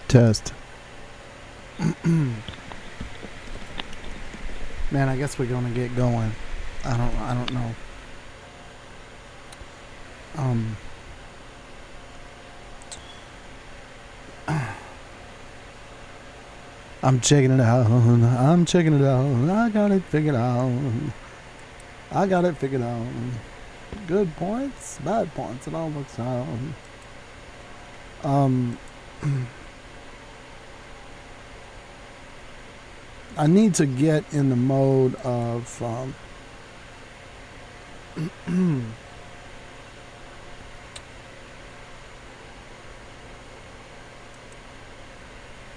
Test. Man, I guess we're gonna get going. I don't know. I'm checking it out. I'm checking it out. I got it figured out. I got it figured out. Good points, bad points. It all works out. I need to get in the mode of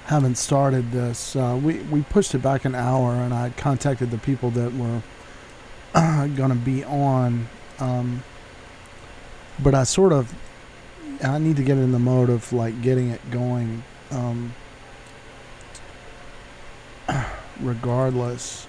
haven't started this. We pushed it back an hour, and I contacted the people that were gonna be on, but I need to get in the mode of like getting it going, regardless.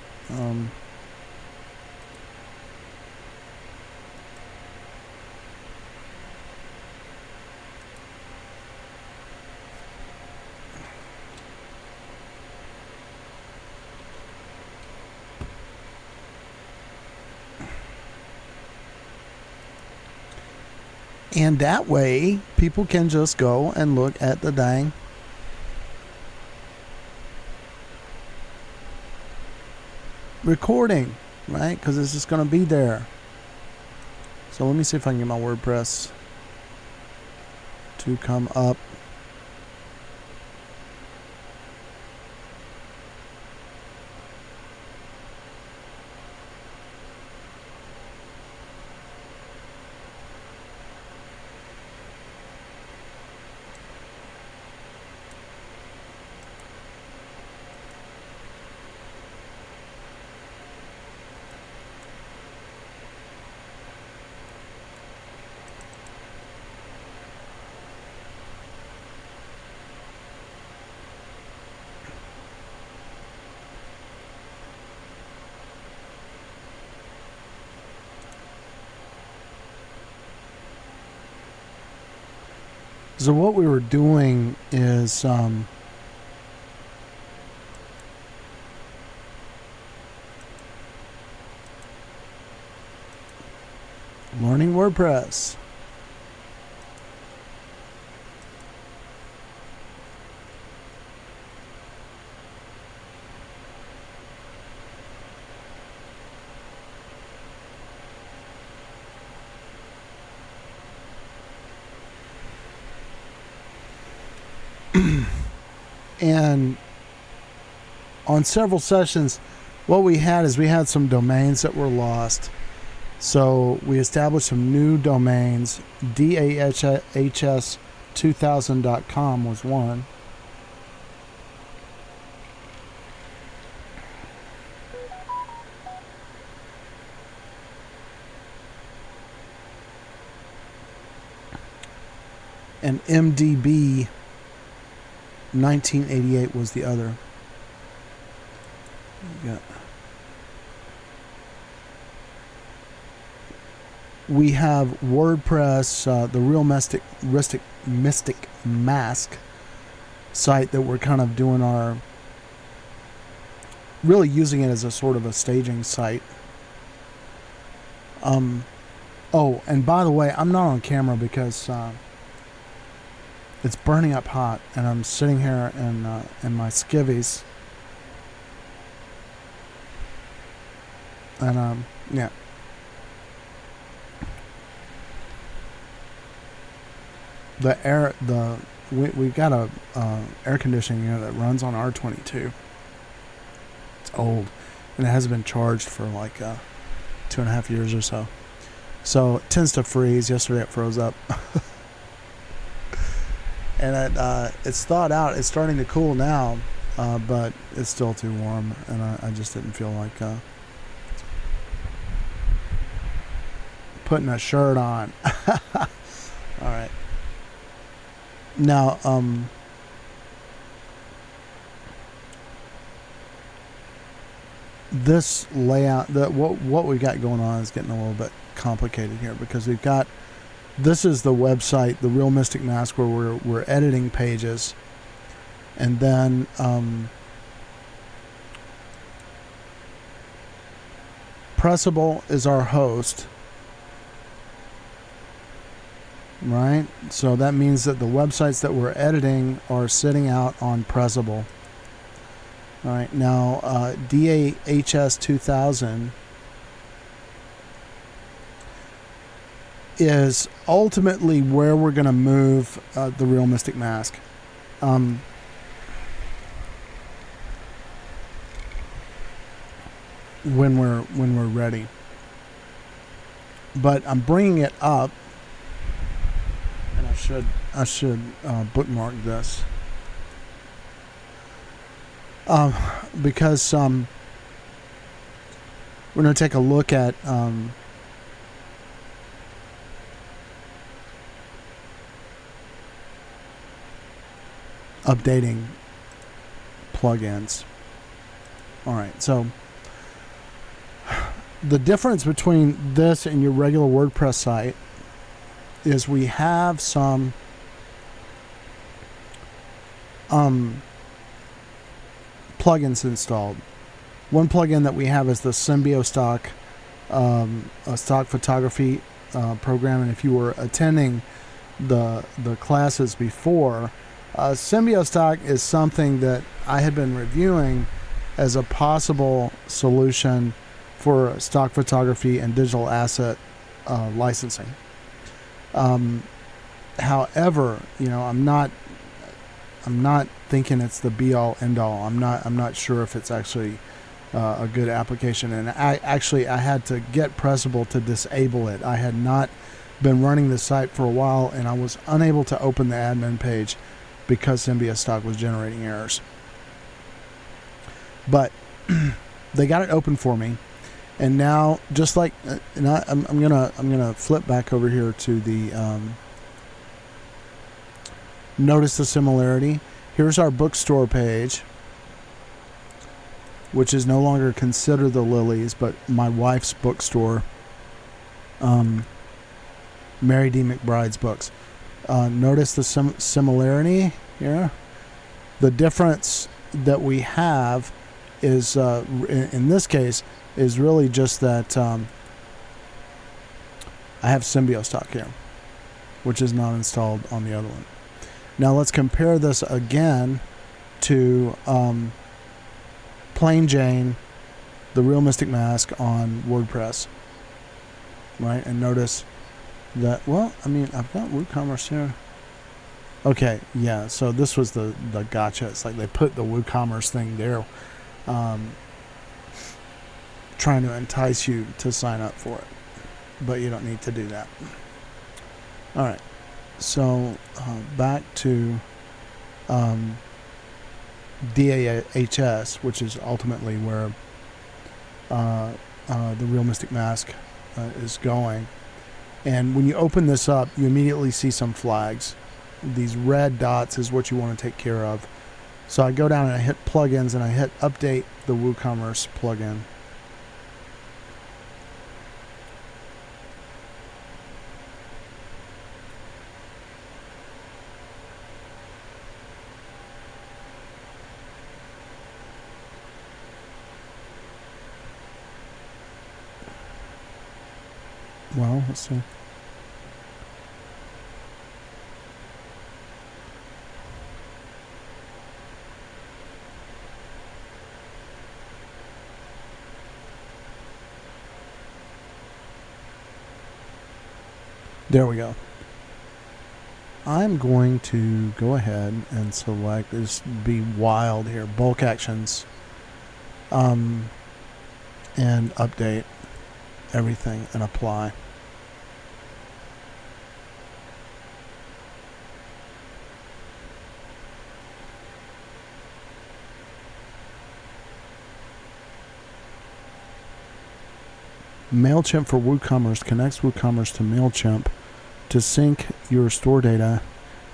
And that way, people can just go and look at the dang recording, right? Because it's just going to be there. So let me see if I can get my WordPress to come up. So what we were doing is learning WordPress. And on several sessions, what we had is we had some domains that were lost. So we established some new domains. DAHS2000.com was one. And MDB 1988 was the other. We have WordPress, the Real Mystic Mask site that we're kind of doing really using it as a sort of a staging site. Oh, and by the way, I'm not on camera because it's burning up hot, and I'm sitting here in my skivvies, and yeah. We've got a air conditioning unit that runs on R22. It's old, and it hasn't been charged for like 2.5 years or so. So it tends to freeze. Yesterday it froze up. And it's thawed out. It's starting to cool now, but it's still too warm, and I just didn't feel like putting a shirt on. All right. Now, this layout, what we got going on is getting a little bit complicated here, because we've got, this is the website, the Real Mystic Mask, where we're editing pages, And then Pressable is our host, right? So that means that the websites that we're editing are sitting out on Pressable. All right, now DAHS 2000 is ultimately where we're going to move the Real Mystic Mask. When we're ready. But I'm bringing it up, and I should bookmark this because we're going to take a look at updating plugins. All right, so the difference between this and your regular WordPress site is we have some plugins installed. One plugin that we have is the Symbiostock stock photography program, and if you were attending the classes before, Symbiostock is something that I had been reviewing as a possible solution for stock photography and digital asset licensing. However, I'm not thinking it's the be all end all. I'm not sure if it's actually a good application. And I had to get Pressable to disable it. I had not been running the site for a while, and I was unable to open the admin page because Symbiostock was generating errors. But they got it open for me, and now just like, and I'm gonna flip back over here to the notice the similarity. Here's our bookstore page, which is no longer considered the Lilies, but my wife's bookstore, Mary D. McBride's books. Notice the similarity here. The difference that we have is, in this case, is really just that I have Symbiostock here, which is not installed on the other one. Now let's compare this again to Plain Jane, the Real Mystic Mask on WordPress, right? And notice that, well, I mean, I've got WooCommerce here. Okay, yeah, so this was the gotcha. It's like they put the WooCommerce thing there, trying to entice you to sign up for it, but you don't need to do that. All right, so back to DAHS, which is ultimately where the Real Mystic Mask is going. And when you open this up, you immediately see some flags. These red dots is what you want to take care of. So I go down and I hit plugins and I hit update the WooCommerce plugin. Well, let's see. There we go. I'm going to go ahead and select, this be wild here, bulk actions, and update everything and apply. MailChimp for WooCommerce connects WooCommerce to MailChimp to sync your store data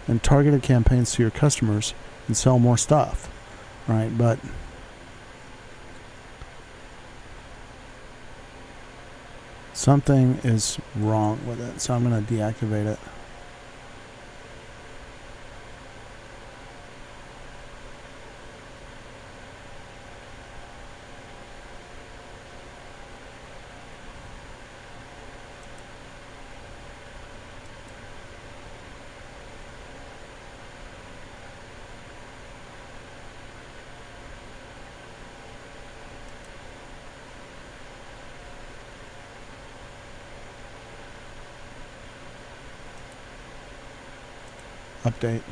and targeted campaigns to your customers and sell more stuff, right? But something is wrong with it, so I'm going to deactivate it. update.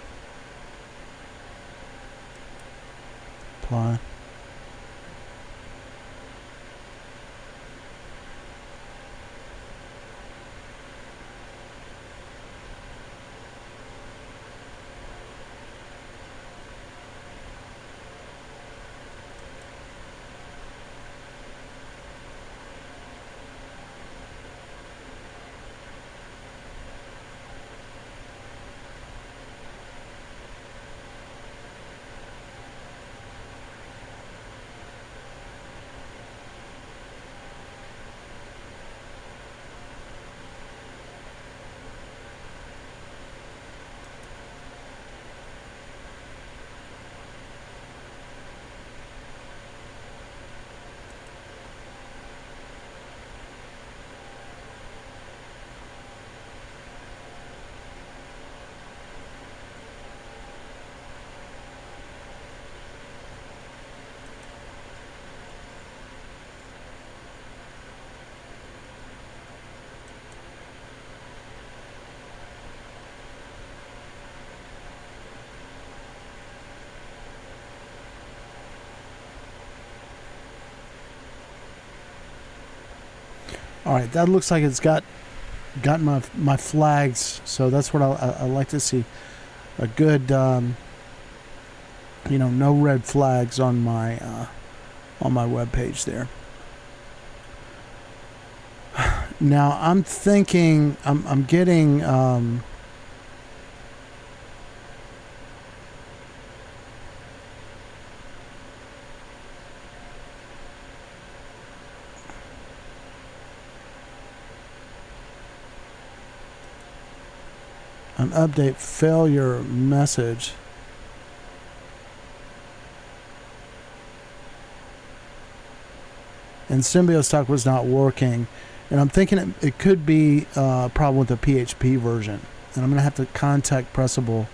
Apply. All right, that looks like it's got my flags, so that's what I like to see. A good, no red flags on my web page there. Now I'm thinking I'm getting an update failure message. And Symbiostock was not working. And I'm thinking it could be a problem with the PHP version. And I'm going to have to contact Pressable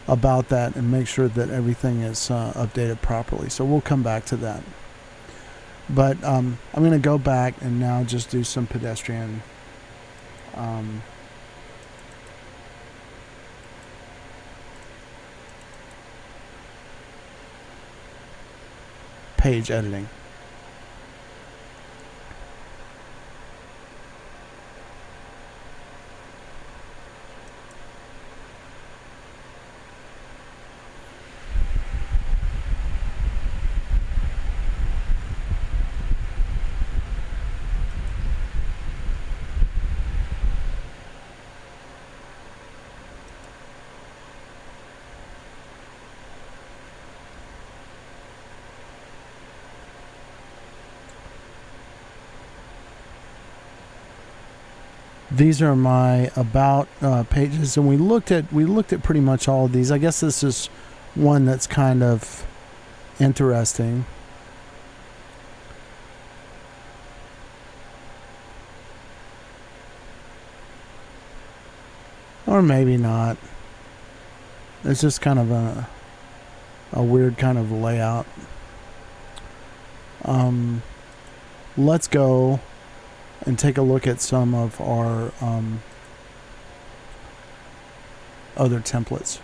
about that and make sure that everything is updated properly. So we'll come back to that. But I'm going to go back and now just do some pedestrian page editing. These are my about pages, and we looked at pretty much all of these. I guess this is one that's kind of interesting. Or maybe not. It's just kind of a weird kind of layout. Let's go and take a look at some of our other templates.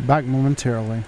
Back momentarily.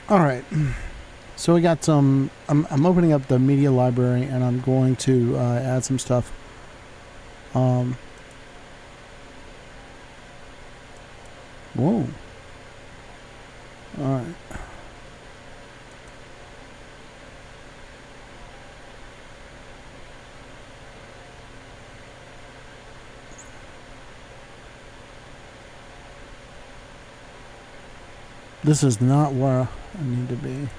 All right. So we got some. I'm opening up the media library and I'm going to add some stuff. Whoa. All right. This is not where I need to be.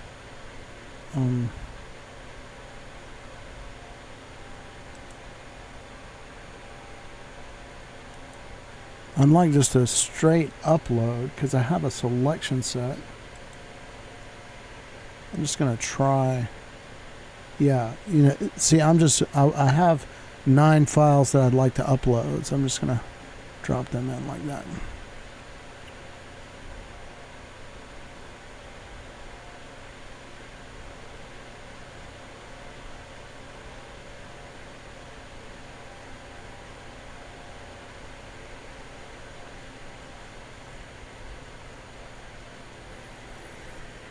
I'd like just a straight upload because I have a selection set. I'm just gonna try. Yeah, you know, see, I have 9 files that I'd like to upload, so I'm just gonna drop them in like that.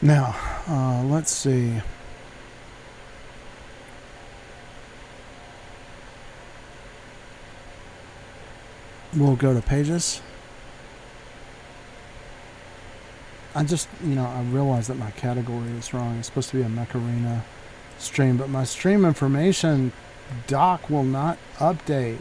Now, let's see. We'll go to pages. I just, I realized that my category is wrong. It's supposed to be a Mech Arena stream, but my stream information doc will not update.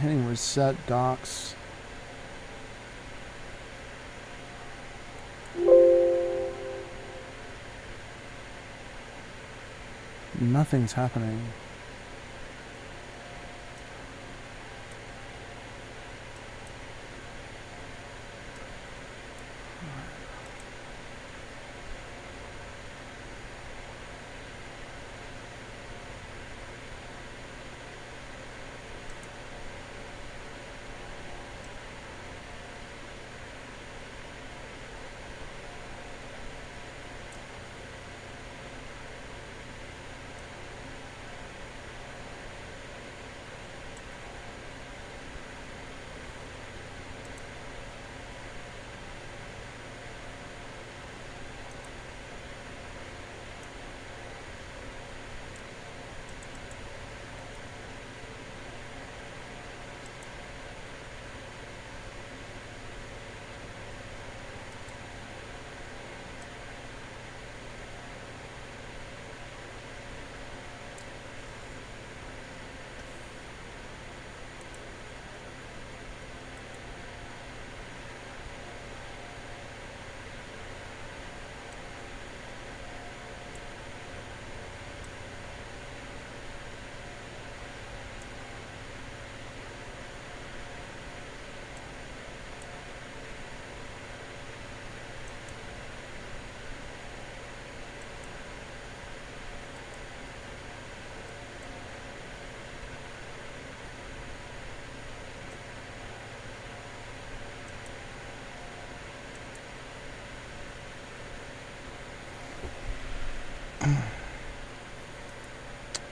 Hitting reset docs. Nothing's happening.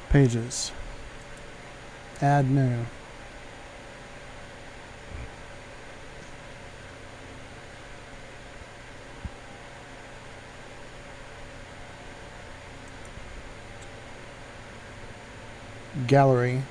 Pages. Add new. Gallery.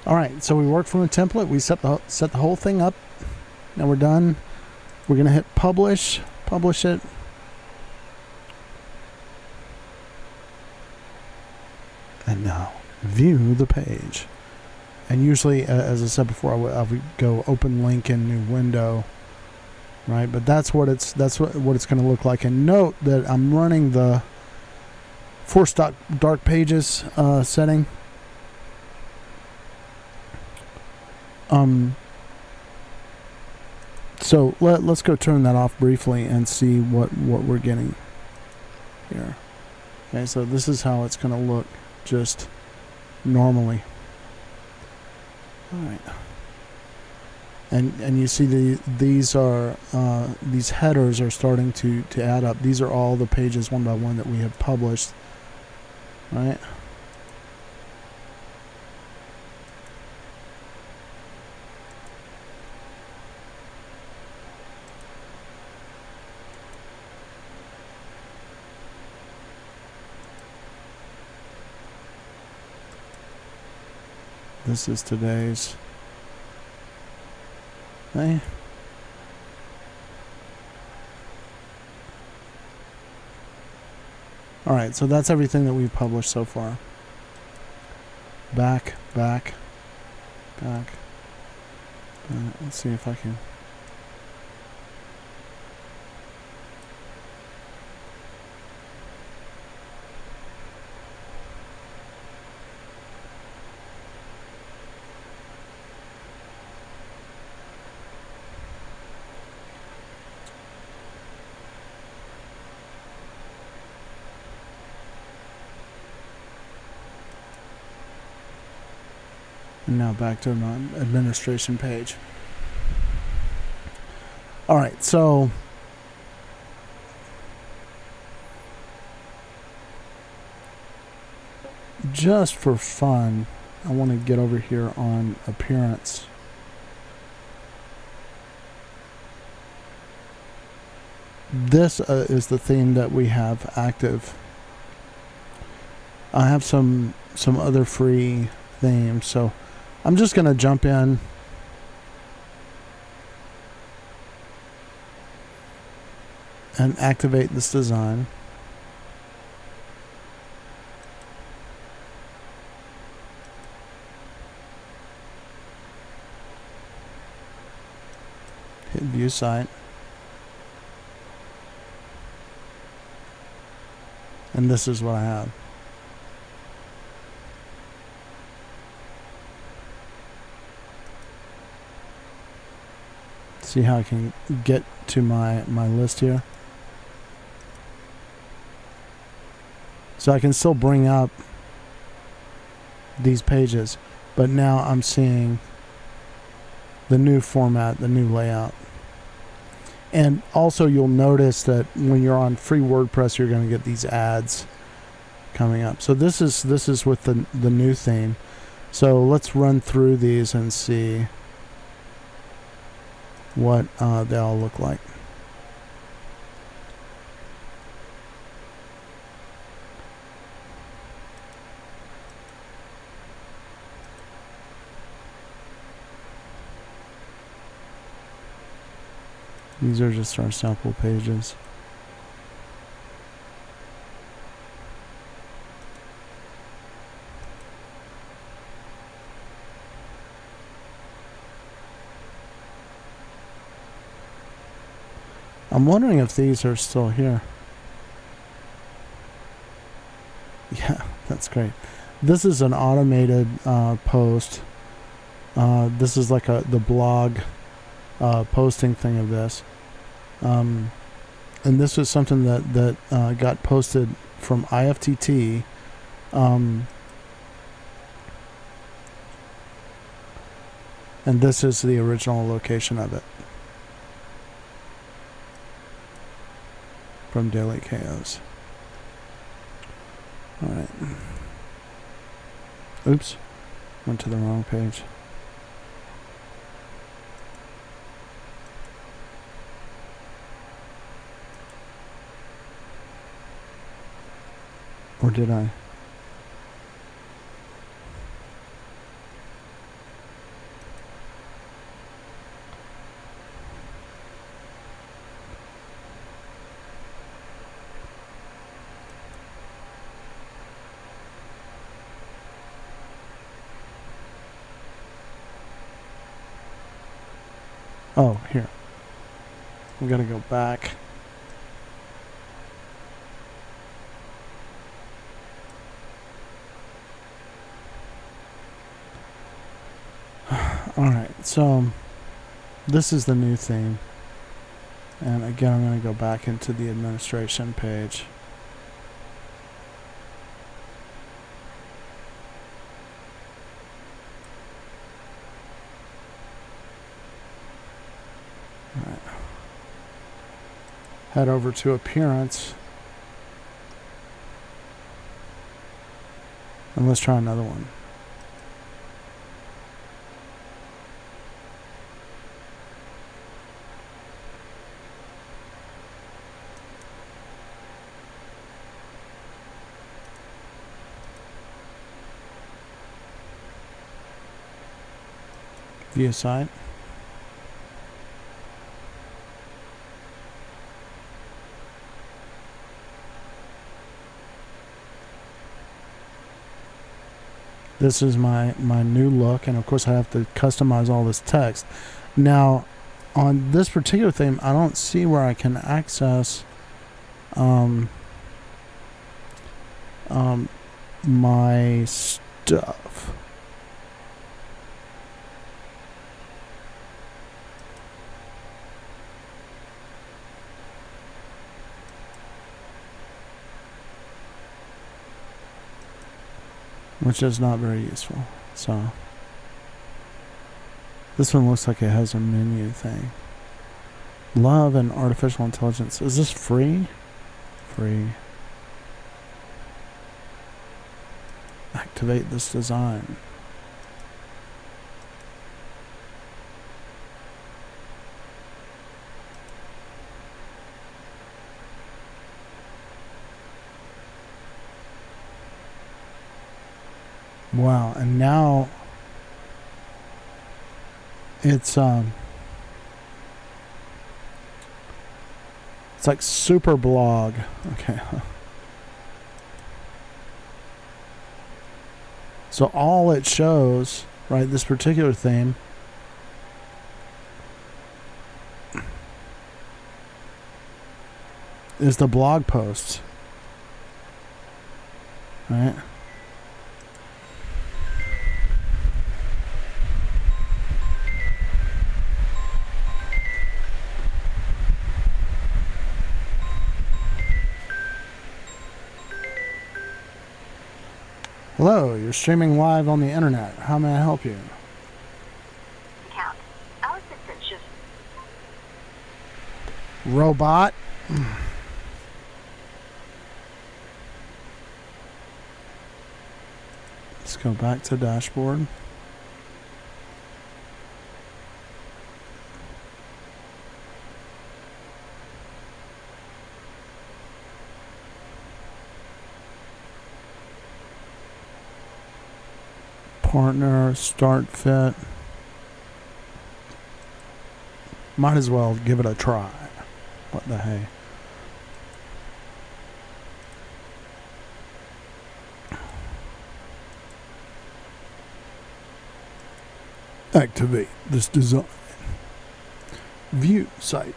All right, so we worked from a template. We set the whole thing up. Now we're done. We're gonna hit publish it. And now view the page. And usually, as I said before, I would go open link in new window, right? But that's what it's going to look like. And note that I'm running the force dark pages setting. So let's go turn that off briefly and see what we're getting here. Okay, so this is how it's going to look just normally. All right, and you see these headers are starting to add up. These are all the pages one by one that we have published, right? This is today's. Okay. All right, so that's everything that we've published so far. Back. Let's see if I can. And now back to my administration page. All right, so just for fun, I want to get over here on appearance. This is the theme that we have active. I have some other free themes, so I'm just going to jump in and activate this design. Hit view site. And this is what I have. See how I can get to my list here. So I can still bring up these pages, but now I'm seeing the new format, the new layout. And also you'll notice that when you're on free WordPress, you're going to get these ads coming up. So this is with the new theme. So let's run through these and see what they all look like. These are just our sample pages. I'm wondering if these are still here. Yeah, that's great. This is an automated post. This is like the blog posting thing of this. And this was something that got posted from IFTT. And this is the original location of it. From Daily Chaos. Alright. Oops. Went to the wrong page. Or did I? Oh, here. We gotta go back. Alright, so this is the new theme. And again, I'm going to go back into the administration page. Alright. Head over to appearance. And let's try another one. View site. This is my new look, and of course I have to customize all this text. Now, on this particular theme, I don't see where I can access my stuff. Which is not very useful. So this one looks like it has a menu thing. Love and artificial intelligence. Is this free? Free. Activate this design. Wow, and now it's like super blog. Okay. So all it shows, right, this particular theme is the blog posts. Right? Hello, you're streaming live on the internet. How may I help you? Account. Our assistant should... Robot. Let's go back to dashboard. Partner, start fit. Might as well give it a try. What the hey? Activate this design. View site.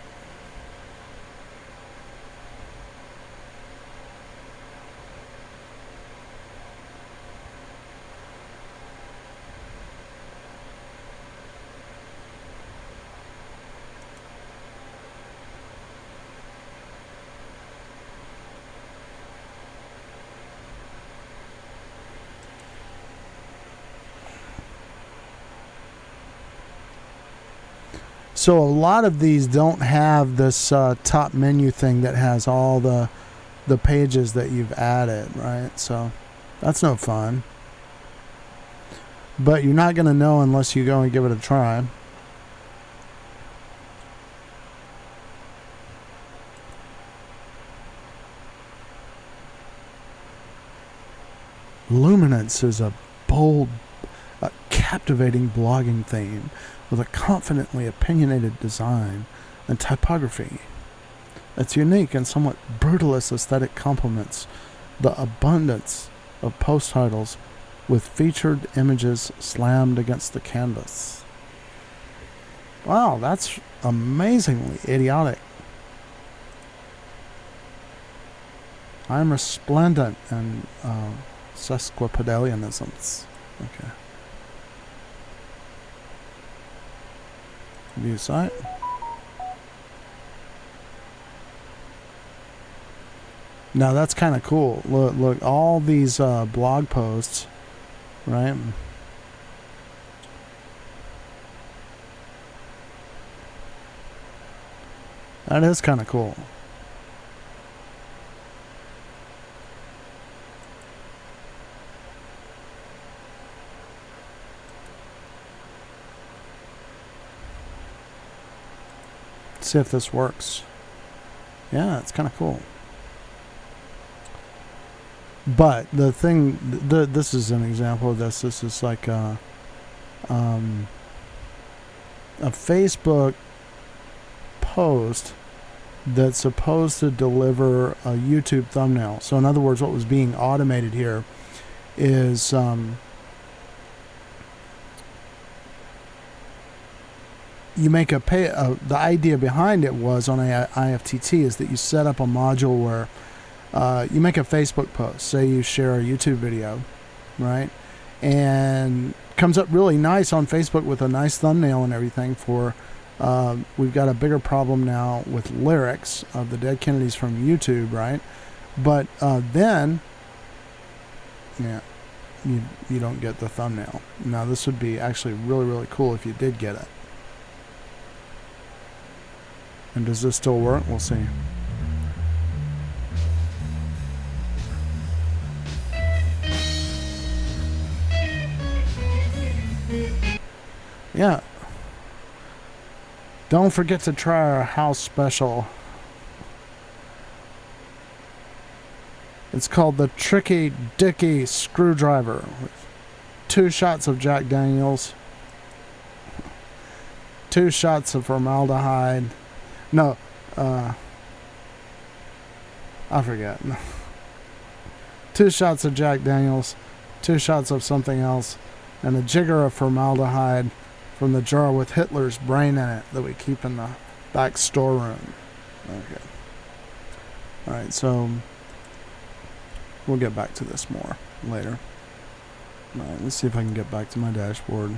So a lot of these don't have this top menu thing that has all the pages that you've added, right? So that's no fun. But you're not going to know unless you go and give it a try. Luminance is a bold, captivating blogging theme with a confidently opinionated design and typography. Its unique and somewhat brutalist aesthetic complements the abundance of post titles with featured images slammed against the canvas. Wow, that's amazingly idiotic. I'm resplendent in sesquipedalianisms. Okay. View site. Now that's kind of cool. Look, all these blog posts, right? That is kind of cool. See if this works. Yeah, it's kind of cool. But the thing, this is an example of this. This is like a Facebook post that's supposed to deliver a YouTube thumbnail. So in other words, what was being automated here is you make a pay. The idea behind it was on IFTT is that you set up a module where you make a Facebook post. Say you share a YouTube video, right? And comes up really nice on Facebook with a nice thumbnail and everything for. We've got a bigger problem now with lyrics of the Dead Kennedys from YouTube, right? But then, yeah, you don't get the thumbnail. Now this would be actually really, really cool if you did get it. And does this still work? We'll see. Yeah. Don't forget to try our house special. It's called the Tricky Dicky Screwdriver. 2 shots of Jack Daniels. 2 shots of formaldehyde. No, I forget. 2 shots of Jack Daniels. 2 shots of something else. And a jigger of formaldehyde from the jar with Hitler's brain in it that we keep in the back storeroom. Okay. Alright, so we'll get back to this more later. Alright, let's see if I can get back to my dashboard.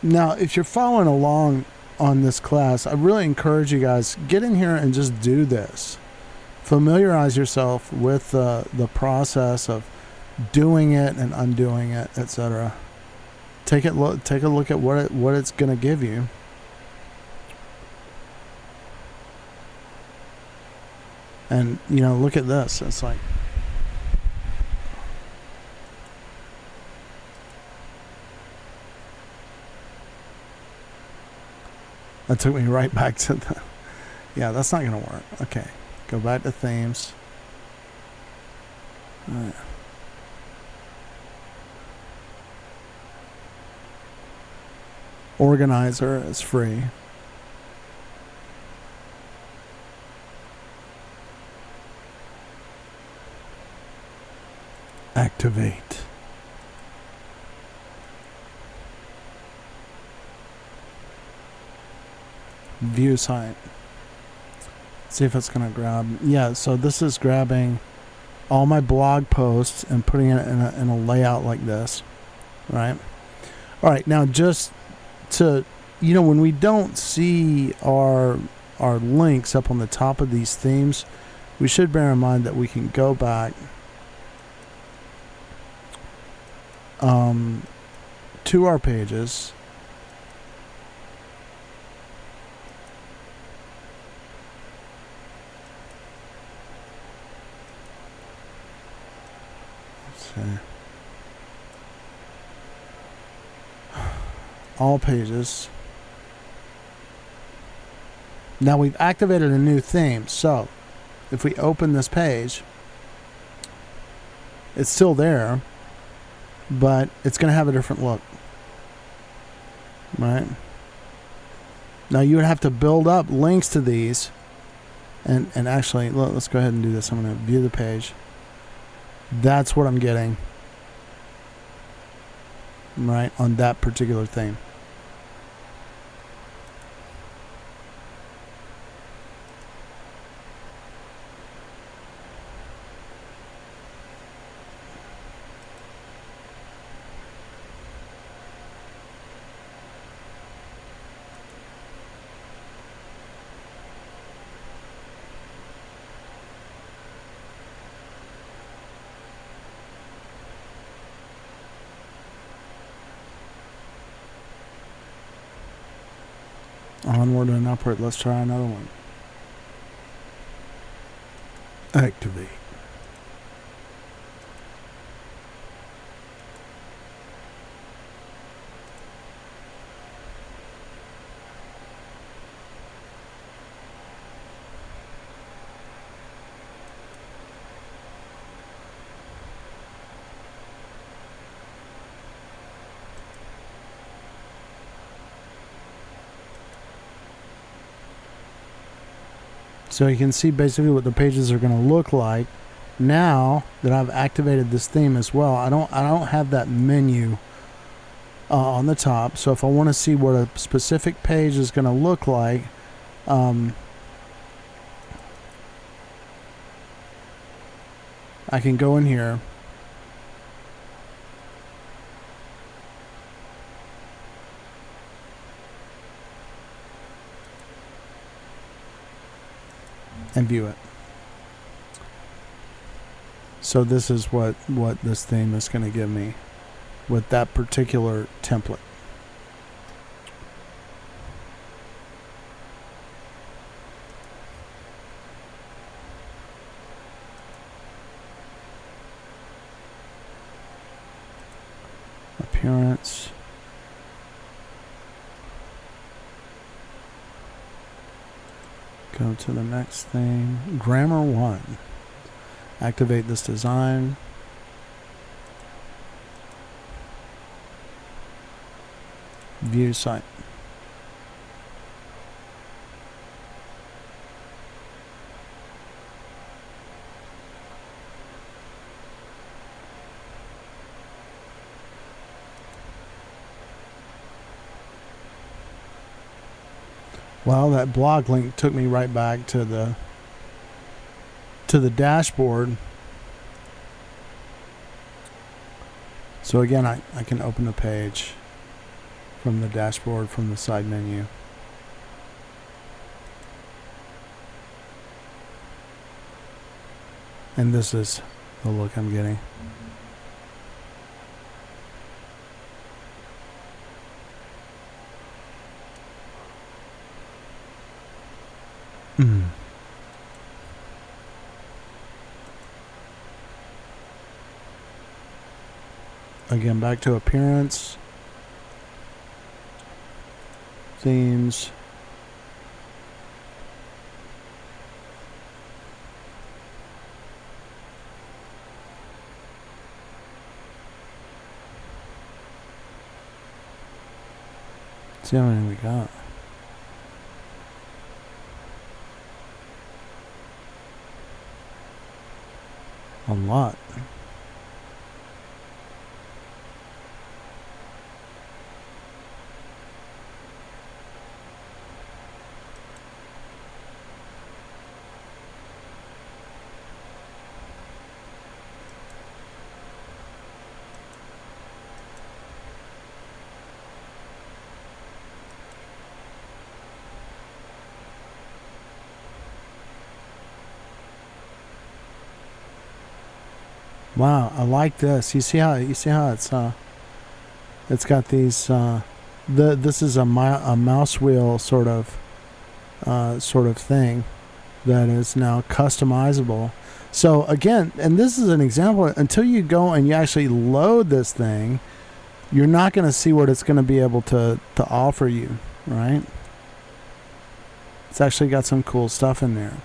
Now, if you're following along on this class, I really encourage you guys, get in here and just do this. Familiarize yourself with the process of doing it and undoing it, etc. Take a look at what it's going to give you. And, you know, look at this. It's like, that took me right back to the... Yeah, that's not going to work. Okay. Go back to themes. All right. Organizer is free. Activate. View site. See if it's going to grab. Yeah, so this is grabbing all my blog posts and putting it in a layout like this, right? All right, now just to, you know, when we don't see our links up on the top of these themes, we should bear in mind that we can go back to our pages. All pages. Now we've activated a new theme, so if we open this page, it's still there, but it's going to have a different look, right? Now you would have to build up links to these. And actually, let's go ahead and do this. I'm going to view the page. That's what I'm getting. Right, on that particular theme. Onward and upward. Let's try another one. Activate. So you can see basically what the pages are going to look like now that I've activated this theme as well. I don't have that menu on the top. So if I want to see what a specific page is going to look like, I can go in here. And view it. So this is what this theme is going to give me with that particular template. Appearance. Go to the next thing. Grammar 1. Activate this design. View site. Well, that blog link took me right back to the dashboard. So again, I can open the page from the dashboard from the side menu. And this is the look I'm getting. Again, back to appearance, themes, see how many we got. A lot. Wow, I like this. You see how it's got these this is a mouse wheel sort of thing that is now customizable. So again, and this is an example, until you go and you actually load this thing, you're not going to see what it's going to be able to offer you, right? It's actually got some cool stuff in there.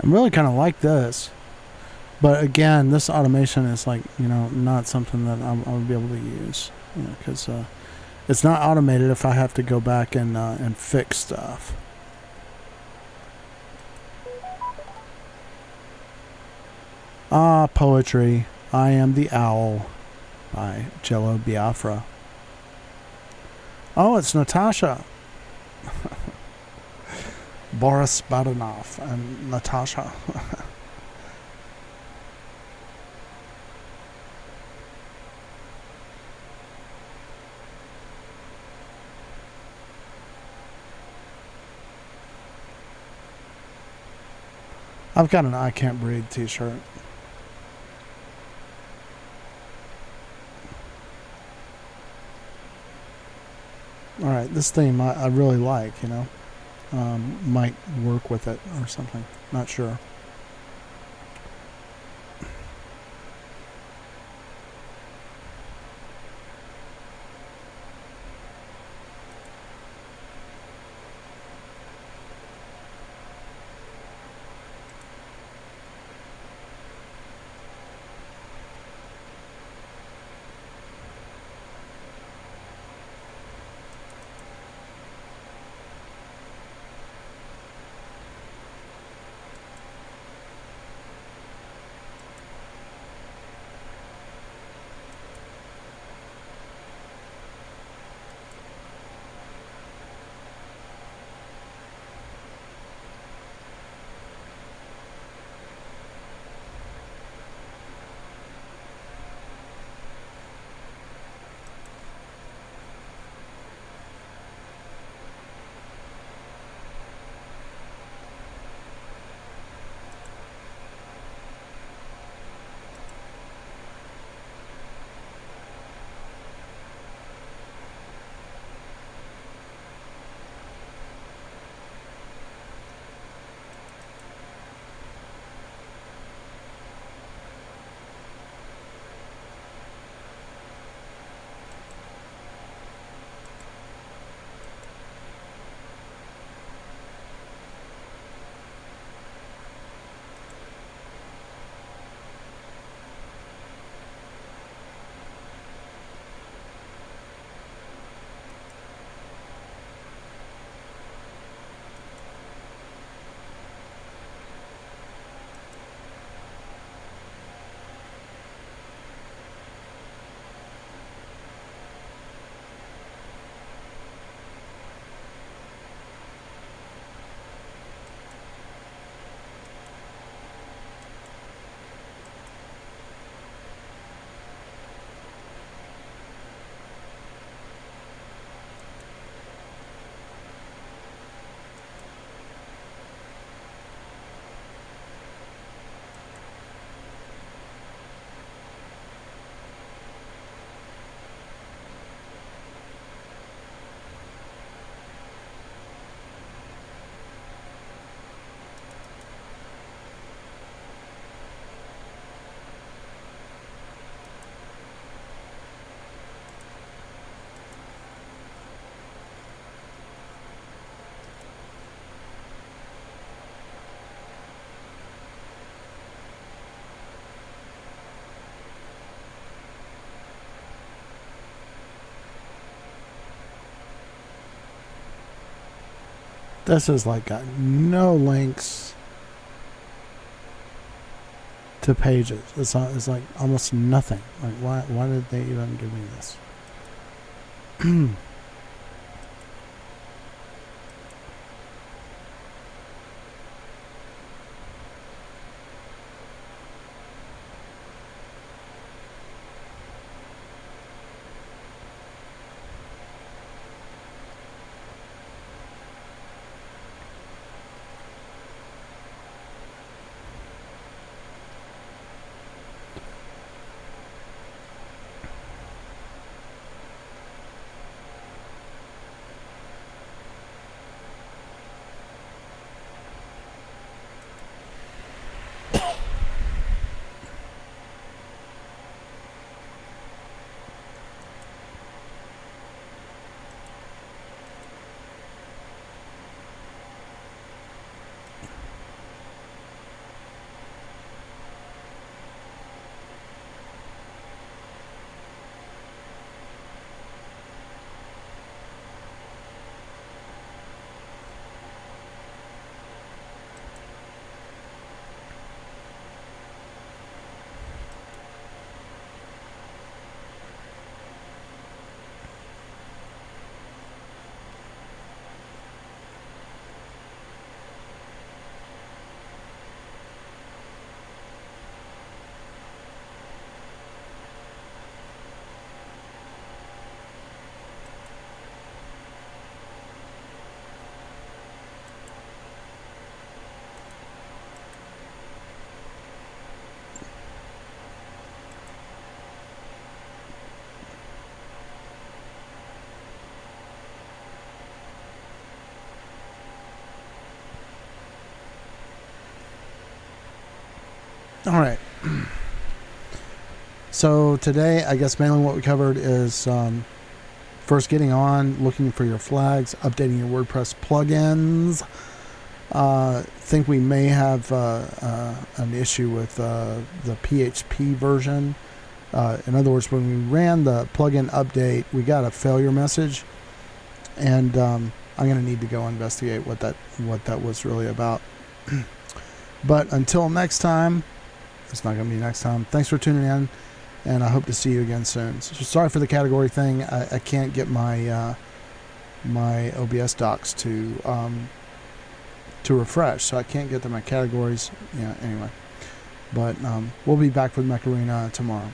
I really kind of like this. But again, this automation is like, not something that I'll be able to use. Because it's not automated if I have to go back and fix stuff. Poetry. I Am the Owl by Jello Biafra. Oh, it's Natasha. Boris Badenov and Natasha. I've got an I Can't Breathe t-shirt. Alright, this theme I really like, might work with it or something. Not sure. This is like got no links to pages. It's like almost nothing. Like why did they even give me this? All right. So today, I guess mainly what we covered is first getting on, looking for your flags, updating your WordPress plugins. Think we may have an issue with the PHP version. In other words, when we ran the plugin update, we got a failure message, and I'm going to need to go investigate what that was really about. But until next time, it's not going to be next time. Thanks for tuning in, and I hope to see you again soon. So sorry for the category thing. I can't get my my OBS docs to refresh, so I can't get to my categories. Yeah. Anyway, but we'll be back with Mech Arena tomorrow.